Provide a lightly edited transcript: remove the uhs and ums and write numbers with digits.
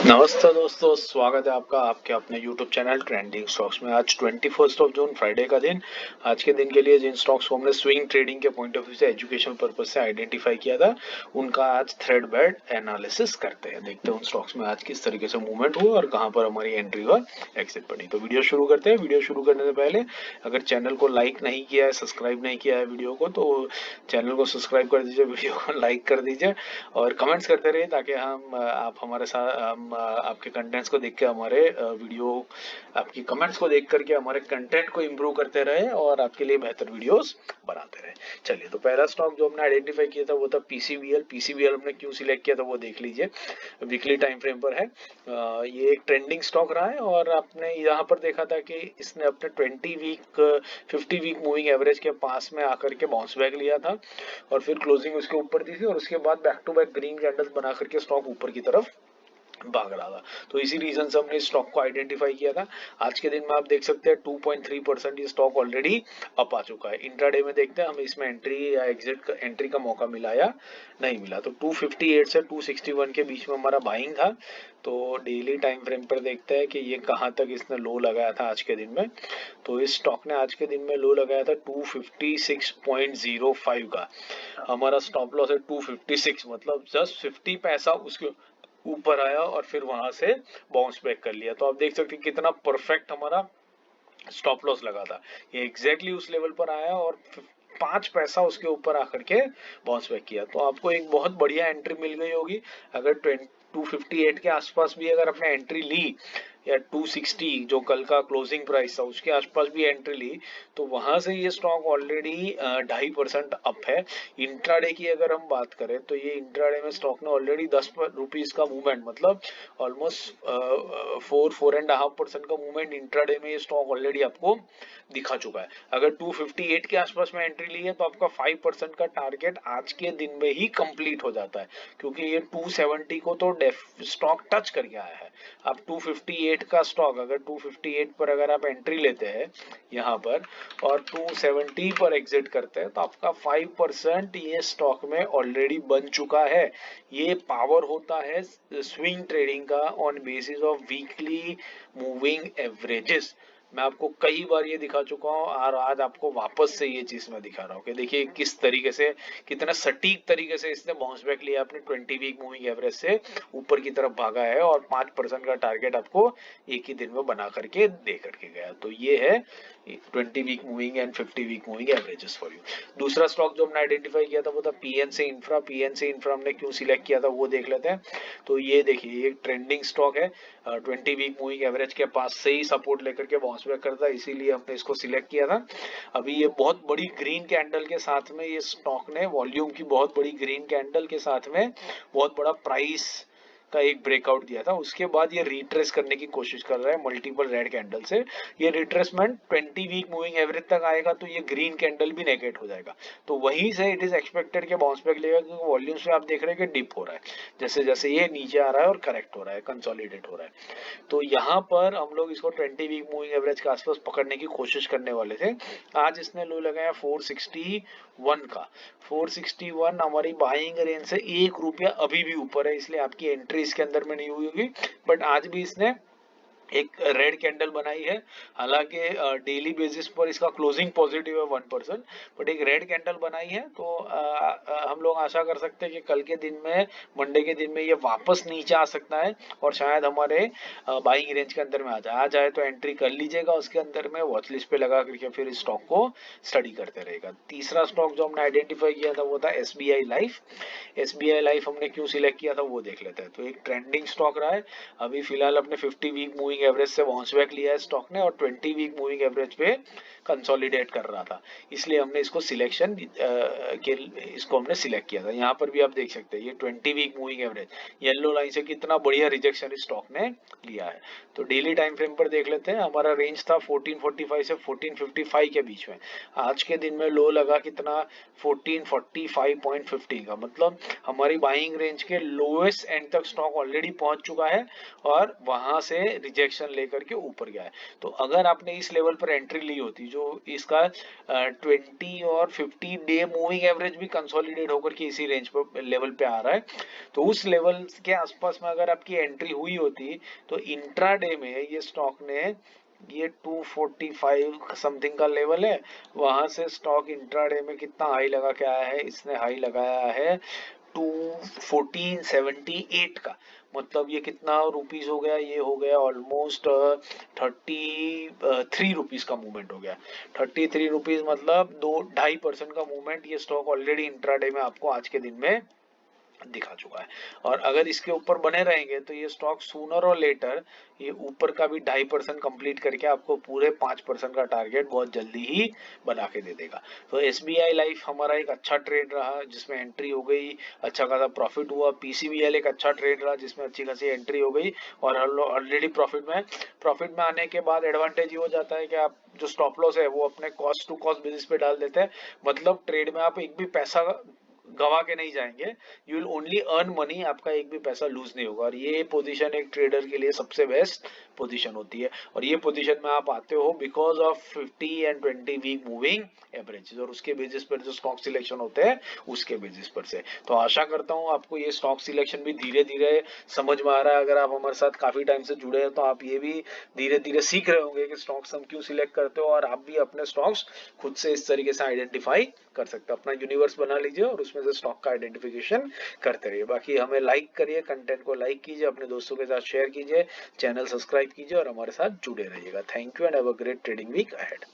नमस्ते दोस्तों, स्वागत है आपका आपके अपने YouTube चैनल ट्रेंडिंग स्टॉक्स में। आज 21 जून फ्राइडे का दिन। आज के दिन के लिए जिन स्टॉक्स को हमने स्विंग ट्रेडिंग के पॉइंट ऑफ व्यू से एजुकेशन पर्पज से आइडेंटिफाई किया था, उनका आज थ्रेड बेड एनालिसिस करते हैं। देखते हैं उन स्टॉक्स में आज किस तरीके से मूवमेंट हुआ और कहां पर हमारी एंट्री और एग्जिट बनी। तो वीडियो शुरू करते हैं। वीडियो शुरू करने से पहले अगर चैनल को लाइक नहीं किया है, सब्सक्राइब नहीं किया है वीडियो को, तो चैनल को सब्सक्राइब कर दीजिए, वीडियो को लाइक कर दीजिए और कमेंट्स करते रहिए, ताकि आप हमारे साथ आपके कंटेंट्स को देख के हमारे वीडियो आपकी कमेंट्स को देख करके हमारे कंटेंट को इम्प्रूव करते रहे और आपके लिए बेहतर वीडियोस बनाते रहे। चलिए, तो पहला स्टॉक जो हमने आइडेंटिफाई किया था वो था पीसीबीएल। पीसीबीएल हमने क्यों सिलेक्ट किया था वो देख लीजिए। वीकली टाइम फ्रेम पर है। ये एक ट्रेंडिंग स्टॉक रहा है और आपने यहाँ पर देखा था कि इसने अपने 50 वीक मूविंग एवरेज के पास में आकर के बाउंस बैक लिया था और फिर क्लोजिंग उसके ऊपर दी थी और उसके बाद back to back green candles बना करके स्टॉक ऊपर की तरफ भाग रहा था। तो इसी रीजन से हमने स्टॉक को आइडेंटिफाई किया था। आज के दिन में आप देख सकते हैं 2.3% ये स्टॉक ऑलरेडी अप आ चुका है। इंट्राडे में देखते हैं हमें इसमें एंट्री या एग्जिट का एंट्री का मौका मिला या नहीं मिला। तो 258 से 261 के बीच में हमारा बाइंग था। तो डेली टाइम फ्रेम पर देखते हैं कि ये कहां तक इसने लो लगाया था आज के दिन में। तो इस स्टॉक ने आज के दिन में लो लगाया था 256.05 का। हमारा स्टॉप लॉस है 256, मतलब जस्ट 50 पैसा उसके ऊपर आया और फिर वहां से बाउंस बैक कर लिया। तो आप देख सकते हैं कितना परफेक्ट हमारा स्टॉप लॉस लगा था। ये एग्जैक्टली उस लेवल पर आया और 5 पैसा उसके ऊपर आकर के बाउंस बैक किया। तो आपको एक बहुत बढ़िया एंट्री मिल गई होगी। अगर 258 के आसपास भी अगर आपने एंट्री ली या 260 जो कल का क्लोजिंग प्राइस था उसके आसपास भी एंट्री ली, तो वहां से ये स्टॉक ऑलरेडी 2.5% अप है। इंट्राडे की अगर हम बात करें तो ये इंट्राडे में स्टॉक ने ऑलरेडी 10 रुपीज का मूवमेंट, मतलब ऑलमोस्ट 4.5% का मूवमेंट इंट्राडे में ये स्टॉक ऑलरेडी आपको दिखा चुका है। अगर 258 के आसपास में एंट्री ली है तो आपका 5% का टारगेट आज के दिन में ही कंप्लीट हो जाता है, क्योंकि ये 270 को तो स्टॉक टच करके आया है। अब 258 का स्टॉक अगर 258 पर अगर आप एंट्री लेते हैं यहाँ पर और 270 पर एग्जिट करते हैं तो आपका 5% ये स्टॉक में ऑलरेडी बन चुका है। ये पावर होता है स्विंग ट्रेडिंग का on basis of weekly moving averages. मैं आपको कई बार ये दिखा चुका हूँ और आज आपको वापस से ये चीज मैं दिखा रहा हूँ कि देखिए किस तरीके से, कितना सटीक तरीके से इसने बाउंस बैक लिया अपने 20 वीक मूविंग एवरेज से ऊपर की तरफ भागा है और 5% का टारगेट आपको एक ही दिन में बना करके दे करके गया। तो ये है 20 week moving and 50 week moving averages for you. दूसरा स्टॉक जो हमने आइडेंटिफाई किया था वो था पीएनसी इंफ्रा। पीएनसी इंफ्रा हमने क्यों सिलेक्ट किया था वो देख लेते हैं। तो ये देखिए ये एक ट्रेंडिंग स्टॉक है। 20 वीक मूविंग एवरेज के पास से ही सपोर्ट लेकर के बाउंस बैक करता है, इसीलिए हमने इसको सिलेक्ट किया था। अभी ये बहुत बड़ी ग्रीन कैंडल के साथ में ये स्टॉक ने वॉल्यूम की बहुत बड़ी ग्रीन कैंडल के साथ में बहुत बड़ा प्राइस का एक ब्रेकआउट दिया था। उसके बाद ये रिट्रेस करने की कोशिश कर रहा है मल्टीपल रेड कैंडल से। ये रिट्रेसमेंट 20 वीक मूविंग एवरेज तक आएगा तो ये ग्रीन कैंडल भी नेगेट हो जाएगा। तो वहीं से इट इज एक्सपेक्टेड कि बाउंस बैक लेगा, क्योंकि वॉल्यूम से आप देख रहे हैं कि डिप हो रहा है जैसे जैसे ये नीचे आ रहा है और करेक्ट हो रहा है, कंसोलिडेट हो रहा है। तो यहाँ पर हम लोग इसको 20 वीक मूविंग एवरेज के आसपास पकड़ने की कोशिश करने वाले थे। आज इसने लो लगाया 461 का। 461 हमारी बाइंग रेंज से 1 रुपया अभी भी ऊपर है, इसलिए आपकी एंट्री इसके अंदर में नहीं हुई होगी। बट आज भी इसने एक रेड कैंडल बनाई है। हालांकि डेली बेसिस पर इसका क्लोजिंग पॉजिटिव है 1%, बट एक रेड कैंडल बनाई है। तो हम लोग आशा कर सकते हैं कि कल के दिन में, मंडे के दिन में ये वापस नीचे आ सकता है और शायद हमारे बाइंग रेंज के अंदर में आ जाए तो एंट्री कर लीजिएगा उसके अंदर में, वॉच लिस्ट पे लगा करके फिर इस स्टॉक को स्टडी करते रहेगा। तीसरा स्टॉक जो हमने आइडेंटिफाई किया था वो था एसबीआई लाइफ। एसबीआई लाइफ हमने क्यों सिलेक्ट किया था वो देख लेते हैं। तो एक ट्रेंडिंग स्टॉक रहा है। अभी फिलहाल अपने 50 वीक मूविंग एवरेज से बाउंस बैक लिया है स्टॉक ने और 20 वीक मूविंग एवरेज पे कंसोलिडेट कर रहा था, इसलिए हमने इसको सिलेक्शन के इसको हमने सिलेक्ट किया था। यहाँ पर भी आप देख सकते हैं ये 20 week moving average yellow line से कितना बढ़िया रिजेक्शन इस स्टॉक ने लिया है। तो डेली टाइम फ्रेम पर देख लेते हैं। हमारा रेंज था 1445 से 1455 के बीच में। आज के दिन में लो लगा कितना, 1445.50 का, मतलब हमारी बाइंग रेंज के लोएस्ट एंड तक स्टॉक ऑलरेडी पहुंच चुका है और वहां से रिजेक्ट डायरेक्शन लेकर के ऊपर गया है। तो अगर आपने इस लेवल पर एंट्री ली होती, जो इसका 20 और 50 डे मूविंग एवरेज भी कंसोलिडेट होकर के इसी रेंज पर लेवल पे आ रहा है, तो उस लेवल के आसपास में अगर आपकी एंट्री हुई होती तो इंट्राडे में ये स्टॉक ने, ये 245 समथिंग का लेवल है, वहां से स्टॉक इंट्राडे में कितना हाई लगा के आया है, इसने हाई लगाया है 1478 का। मतलब ये कितना रुपीस हो गया, ये हो गया ऑलमोस्ट 33 रुपीस का मूवमेंट हो गया। 33 रुपीस मतलब 2-2.5% का मूवमेंट ये स्टॉक ऑलरेडी इंट्राडे में आपको आज के दिन में दिखा चुका है। और अगर इसके ऊपर बने रहेंगे तो ये स्टॉक सूनर और लेटर ये ऊपर का भी 2.5% कंप्लीट करके आपको पूरे 5% का टारगेट बहुत जल्दी ही बना के दे देगा। तो एसबीआई लाइफ हमारा एक अच्छा ट्रेड रहा जिसमें एंट्री हो गई, अच्छा खासा प्रॉफिट हुआ। पीसीबीएल एक अच्छा ट्रेड रहा जिसमें अच्छी खासी एंट्री हो गई और ऑलरेडी प्रॉफिट में आने के बाद एडवांटेज ये हो जाता है कि आप जो स्टॉप लॉस है वो अपने कॉस्ट टू कॉस्ट बेसिस पे डाल देते हैं। मतलब ट्रेड में आप एक भी पैसा गवा के नहीं जाएंगे, you will only earn money, आपका एक भी पैसा लूज नहीं होगा। और ये पोजीशन एक ट्रेडर के लिए सबसे बेस्ट पोजीशन होती है। और ये पोजीशन में आप आते हो because of 50 and 20 week moving averages और उसके बेसिस पर जो स्टॉक सिलेक्शन होते हैं उसके बेसिस पर से। तो आशा करता हूँ आपको ये स्टॉक सिलेक्शन भी धीरे धीरे समझ में आ रहा है। अगर आप हमारे साथ काफी टाइम से जुड़े हैं तो आप ये भी धीरे धीरे सीख रहे होंगे कि स्टॉक्स हम क्यों सिलेक्ट करते हो और आप भी अपने स्टॉक्स खुद से इस तरीके से आइडेंटिफाई कर सकते हो। अपना यूनिवर्स बना लीजिए और उसमें से स्टॉक का आइडेंटिफिकेशन करते रहिए। बाकी हमें लाइक करिए, कंटेंट को लाइक कीजिए, अपने दोस्तों के साथ शेयर कीजिए, चैनल सब्सक्राइब कीजिए और हमारे साथ जुड़े रहिएगा। Thank you and have a great trading week ahead.